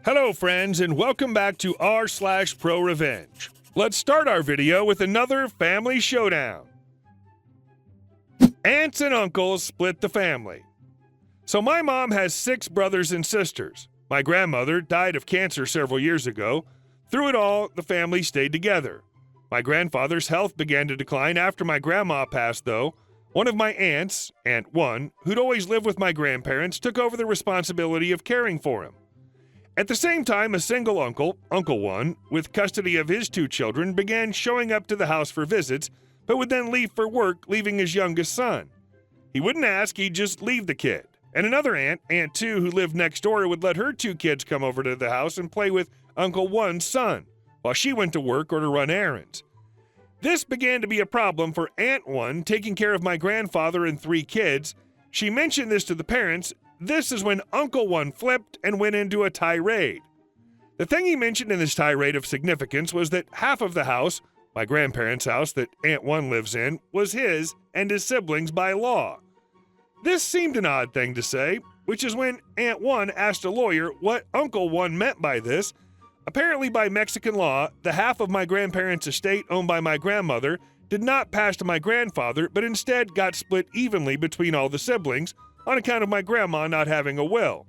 Hello friends, and welcome back to r/Pro Revenge. Let's start our video with another family showdown. Aunts and uncles split the family. So my mom has 6 brothers and sisters. My grandmother died of cancer several years ago. Through it all, the family stayed together. My grandfather's health began to decline after my grandma passed, though. One of my aunts, Aunt 1, who'd always lived with my grandparents, took over the responsibility of caring for him. At the same time, a single uncle, Uncle 1, with custody of his 2 children, began showing up to the house for visits, but would then leave for work, leaving his youngest son. He wouldn't ask, he'd just leave the kid. And another aunt, Aunt 2, who lived next door, would let her 2 kids come over to the house and play with Uncle 1's son, while she went to work or to run errands. This began to be a problem for Aunt 1, taking care of my grandfather and 3 kids. She mentioned this to the parents. This is when Uncle 1 flipped and went into a tirade. The thing he mentioned in this tirade of significance was that half of the house, my grandparents' house that Aunt 1 lives in, was his and his siblings by law. This seemed an odd thing to say, which is when Aunt 1 asked a lawyer what Uncle 1 meant by this. Apparently by Mexican law, the half of my grandparents' estate owned by my grandmother did not pass to my grandfather, but instead got split evenly between all the siblings, on account of my grandma not having a will.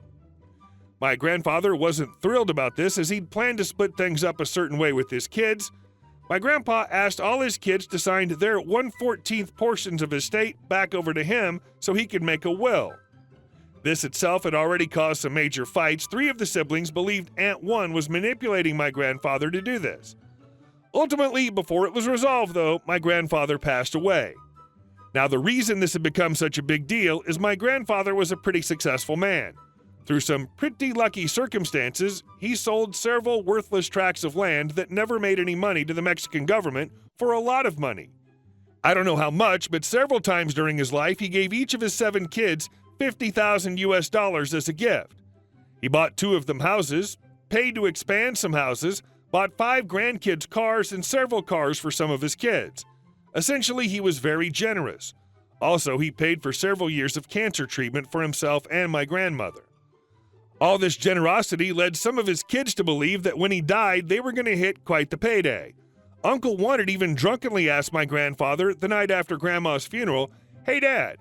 My grandfather wasn't thrilled about this, as he'd planned to split things up a certain way with his kids. My grandpa asked all his kids to sign their 1/14 portions of his estate back over to him so he could make a will. This itself had already caused some major fights. 3 of the siblings believed Aunt 1 was manipulating my grandfather to do this. Ultimately, before it was resolved, though, my grandfather passed away. Now, the reason this had become such a big deal is my grandfather was a pretty successful man. Through some pretty lucky circumstances, he sold several worthless tracts of land that never made any money to the Mexican government for a lot of money. I don't know how much, but several times during his life, he gave each of his 7 kids $50,000 as a gift. He bought 2 of them houses, paid to expand some houses, bought 5 grandkids' cars and several cars for some of his kids. Essentially, he was very generous. Also, he paid for several years of cancer treatment for himself and my grandmother. All this generosity led some of his kids to believe that when he died, they were going to hit quite the payday. Uncle 1 had even drunkenly asked my grandfather the night after Grandma's funeral, "Hey, Dad,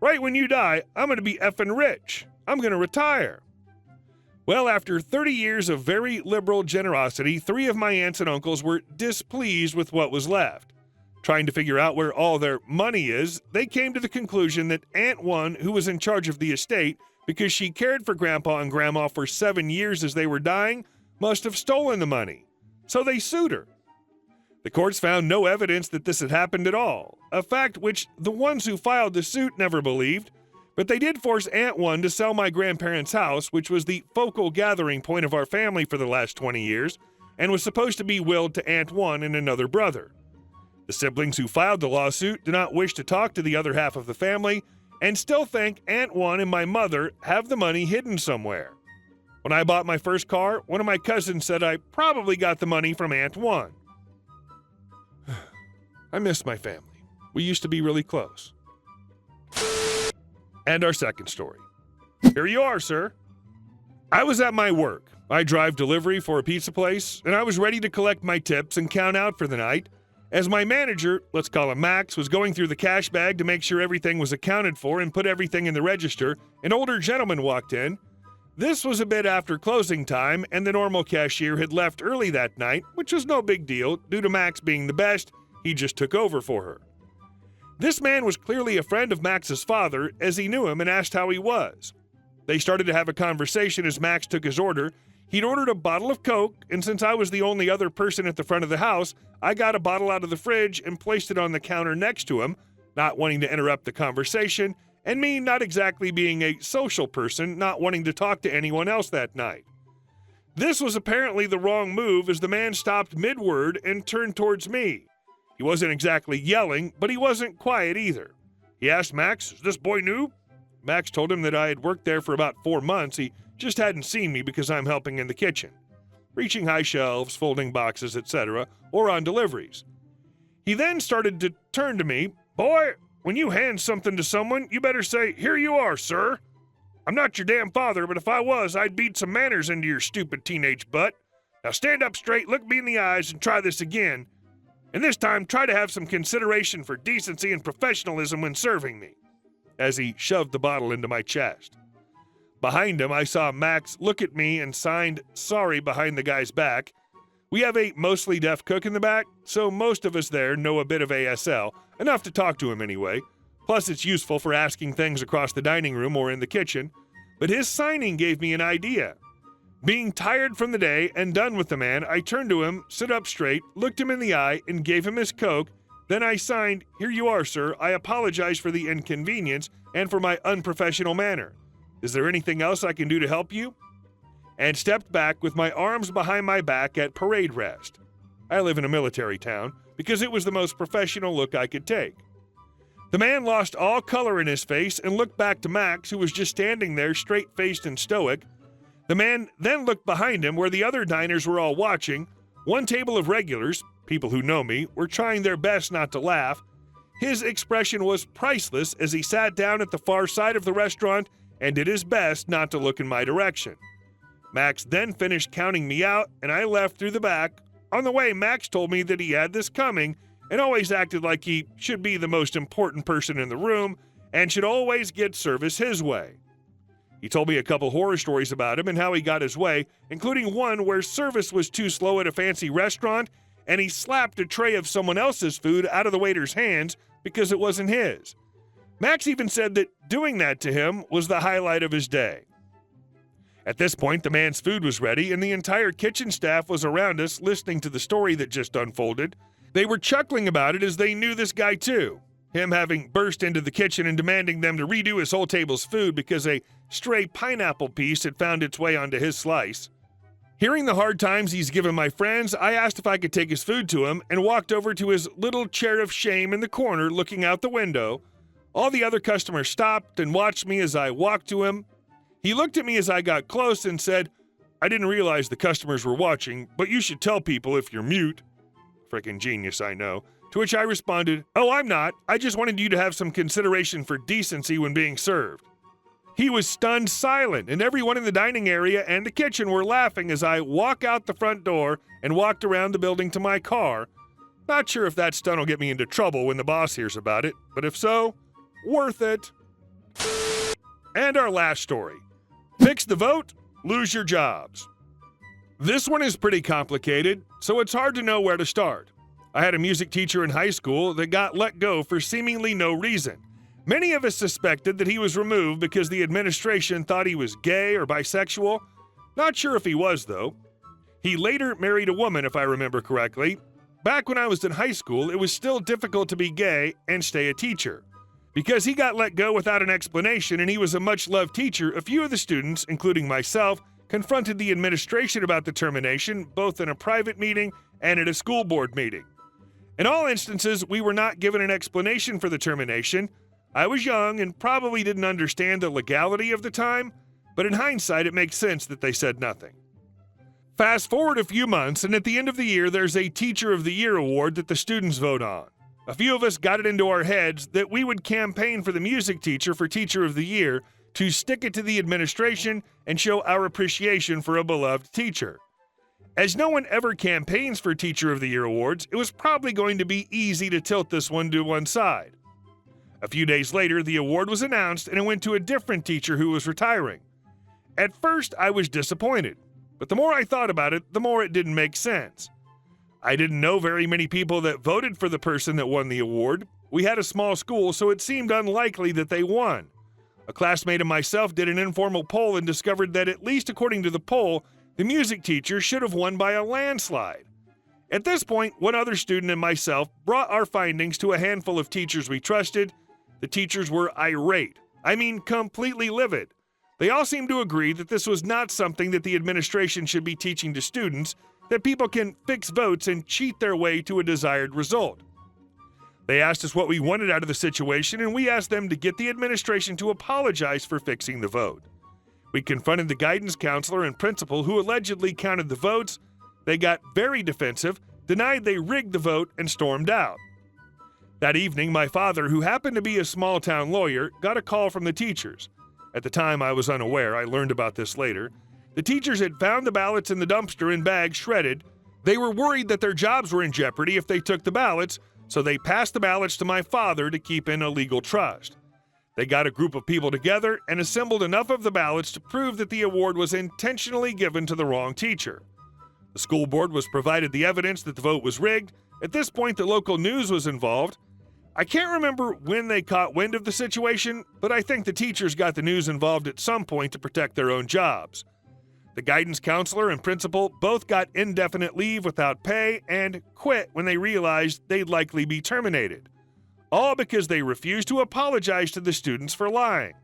right when you die, I'm going to be effing rich. I'm going to retire." Well, after 30 years of very liberal generosity, 3 of my aunts and uncles were displeased with what was left. Trying to figure out where all their money is, they came to the conclusion that Aunt 1, who was in charge of the estate because she cared for Grandpa and Grandma for 7 years as they were dying, must have stolen the money. So they sued her. The courts found no evidence that this had happened at all, a fact which the ones who filed the suit never believed, but they did force Aunt 1 to sell my grandparents' house, which was the focal gathering point of our family for the last 20 years, and was supposed to be willed to Aunt 1 and another brother. The siblings who filed the lawsuit do not wish to talk to the other half of the family and still think Aunt 1 and my mother have the money hidden somewhere. When I bought my first car, one of my cousins said I probably got the money from Aunt 1. I miss my family. We used to be really close. And our second story. Here you are, sir. I was at my work. I drive delivery for a pizza place, and I was ready to collect my tips and count out for the night. As my manager, let's call him Max, was going through the cash bag to make sure everything was accounted for and put everything in the register, an older gentleman walked in. This was a bit after closing time, and the normal cashier had left early that night, which was no big deal. Due to Max being the best, he just took over for her. This man was clearly a friend of Max's father, as he knew him and asked how he was. They started to have a conversation as Max took his order. He'd ordered a bottle of Coke, and since I was the only other person at the front of the house, I got a bottle out of the fridge and placed it on the counter next to him, not wanting to interrupt the conversation, and me not exactly being a social person, not wanting to talk to anyone else that night. This was apparently the wrong move, as the man stopped mid-word and turned towards me. He wasn't exactly yelling, but he wasn't quiet either. He asked Max, "Is this boy new?" Max told him that I had worked there for about 4 months. He just hadn't seen me because I'm helping in the kitchen, reaching high shelves, folding boxes, etc., or on deliveries. He then started to turn to me. "Boy, when you hand something to someone, you better say, 'Here you are, sir.'" I'm not your damn father, but if I was, I'd beat some manners into your stupid teenage butt. Now stand up straight, look me in the eyes, and try this again. And this time, try to have some consideration for decency and professionalism when serving me," as he shoved the bottle into my chest. Behind him, I saw Max look at me and signed sorry behind the guy's back. We have a mostly deaf cook in the back, so most of us there know a bit of ASL, enough to talk to him anyway. Plus, it's useful for asking things across the dining room or in the kitchen. But his signing gave me an idea. Being tired from the day and done with the man, I turned to him, stood up straight, looked him in the eye, and gave him his Coke. Then I signed, "Here you are, sir. I apologize for the inconvenience and for my unprofessional manner. Is there anything else I can do to help you?" And stepped back with my arms behind my back at parade rest. I live in a military town because it was the most professional look I could take. The man lost all color in his face and looked back to Max, who was just standing there straight-faced and stoic. The man then looked behind him where the other diners were all watching. One table of regulars, people who know me, were trying their best not to laugh. His expression was priceless as he sat down at the far side of the restaurant and did his best not to look in my direction. Max then finished counting me out, and I left through the back. On the way, Max told me that he had this coming and always acted like he should be the most important person in the room and should always get service his way. He told me a couple horror stories about him and how he got his way, including one where service was too slow at a fancy restaurant and he slapped a tray of someone else's food out of the waiter's hands because it wasn't his. Max even said that doing that to him was the highlight of his day. At this point, the man's food was ready and the entire kitchen staff was around us listening to the story that just unfolded. They were chuckling about it as they knew this guy too, him having burst into the kitchen and demanding them to redo his whole table's food because a stray pineapple piece had found its way onto his slice. Hearing the hard times he's given my friends, I asked if I could take his food to him and walked over to his little chair of shame in the corner looking out the window. All the other customers stopped and watched me as I walked to him. He looked at me as I got close and said, "I didn't realize the customers were watching, but you should tell people if you're mute." Frickin' genius, I know. To which I responded, "Oh, I'm not. I just wanted you to have some consideration for decency when being served." He was stunned silent, and everyone in the dining area and the kitchen were laughing as I walk out the front door and walked around the building to my car. Not sure if that stunt will get me into trouble when the boss hears about it, but if so, worth it. And our last story. Fix the vote, lose your jobs. This one is pretty complicated, so it's hard to know where to start. I had a music teacher in high school that got let go for seemingly no reason. Many of us suspected that he was removed because the administration thought he was gay or bisexual. Not sure if he was, though. He later married a woman, if I remember correctly. Back when I was in high school, it was still difficult to be gay and stay a teacher. Because he got let go without an explanation and he was a much-loved teacher, a few of the students, including myself, confronted the administration about the termination, both in a private meeting and at a school board meeting. In all instances, we were not given an explanation for the termination. I was young and probably didn't understand the legality of the time, but in hindsight, it makes sense that they said nothing. Fast forward a few months, and at the end of the year, there's a Teacher of the Year award that the students vote on. A few of us got it into our heads that we would campaign for the music teacher for Teacher of the Year to stick it to the administration and show our appreciation for a beloved teacher. As no one ever campaigns for Teacher of the Year awards, it was probably going to be easy to tilt this one to one side. A few days later, the award was announced and it went to a different teacher who was retiring. At first, I was disappointed, but the more I thought about it, the more it didn't make sense. I didn't know very many people that voted for the person that won the award. We had a small school, so it seemed unlikely that they won. A classmate and myself did an informal poll and discovered that, at least according to the poll, the music teacher should have won by a landslide. At this point, one other student and myself brought our findings to a handful of teachers we trusted. The teachers were irate. I mean, completely livid. They all seemed to agree that this was not something that the administration should be teaching to students, that people can fix votes and cheat their way to a desired result. They asked us what we wanted out of the situation, and we asked them to get the administration to apologize for fixing the vote. We confronted the guidance counselor and principal who allegedly counted the votes. They got very defensive, denied they rigged the vote, and stormed out. That evening, my father, who happened to be a small-town lawyer, got a call from the teachers. At the time, I was unaware. I learned about this later. The teachers had found the ballots in the dumpster in bags shredded. They were worried that their jobs were in jeopardy if they took the ballots, so they passed the ballots to my father to keep in a legal trust. They got a group of people together and assembled enough of the ballots to prove that the award was intentionally given to the wrong teacher. The school board was provided the evidence that the vote was rigged. At this point, the local news was involved. I can't remember when they caught wind of the situation, but I think the teachers got the news involved at some point to protect their own jobs. The guidance counselor and principal both got indefinite leave without pay and quit when they realized they'd likely be terminated. All because they refused to apologize to the students for lying.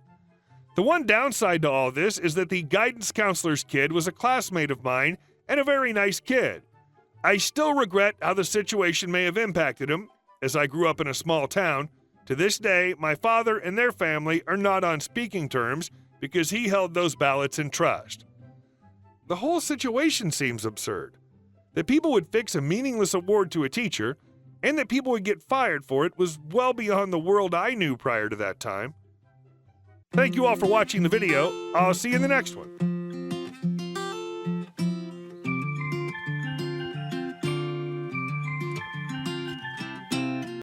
The one downside to all this is that the guidance counselor's kid was a classmate of mine and a very nice kid. I still regret how the situation may have impacted him, as I grew up in a small town. To this day, my father and their family are not on speaking terms because he held those ballots in trust. The whole situation seems absurd. That people would fix a meaningless award to a teacher, and that people would get fired for it was well beyond the world I knew prior to that time. Thank you all for watching the video. I'll see you in the next one.